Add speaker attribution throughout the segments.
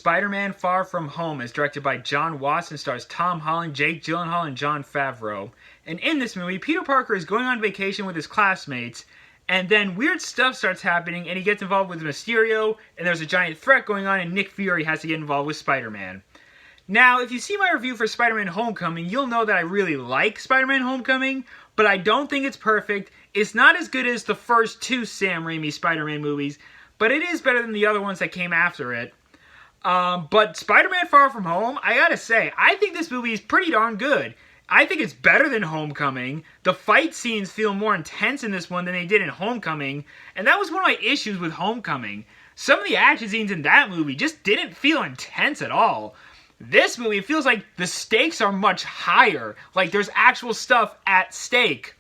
Speaker 1: Spider-Man Far From Home is directed by John Watts and stars Tom Holland, Jake Gyllenhaal, and Jon Favreau. And in this movie, Peter Parker is going on vacation with his classmates, and then weird stuff starts happening, and he gets involved with Mysterio, and there's a giant threat going on, and Nick Fury has to get involved with Spider-Man. Now, if you see my review for Spider-Man Homecoming, you'll know that I really like Spider-Man Homecoming, but I don't think it's perfect. It's not as good as the first two Sam Raimi Spider-Man movies, but it is better than the other ones that came after it. But Spider-Man Far From Home, I gotta say, I think this movie is pretty darn good. I think it's better than Homecoming. The fight scenes feel more intense in this one than they did in Homecoming, and that was one of my issues with Homecoming. Some of the action scenes in that movie just didn't feel intense at all. This movie feels like the stakes are much higher. Like there's actual stuff at stake.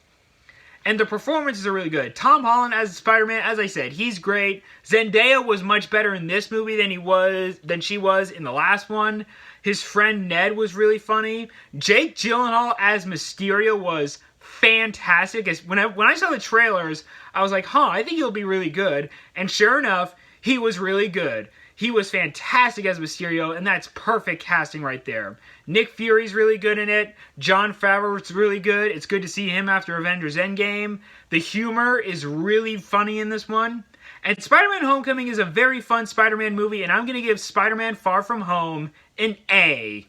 Speaker 1: And the performances are really good. Tom Holland as Spider-Man, as I said, he's great. Zendaya was much better in this movie than she was in the last one. His friend Ned was really funny. Jake Gyllenhaal as Mysterio was fantastic. When I saw the trailers, I was like, I think he'll be really good. And sure enough, he was really good. He was fantastic as Mysterio, and that's perfect casting right there. Nick Fury's really good in it. Jon Favreau's really good. It's good to see him after Avengers Endgame. The humor is really funny in this one. And Spider-Man Homecoming is a very fun Spider-Man movie, and I'm going to give Spider-Man Far From Home an A.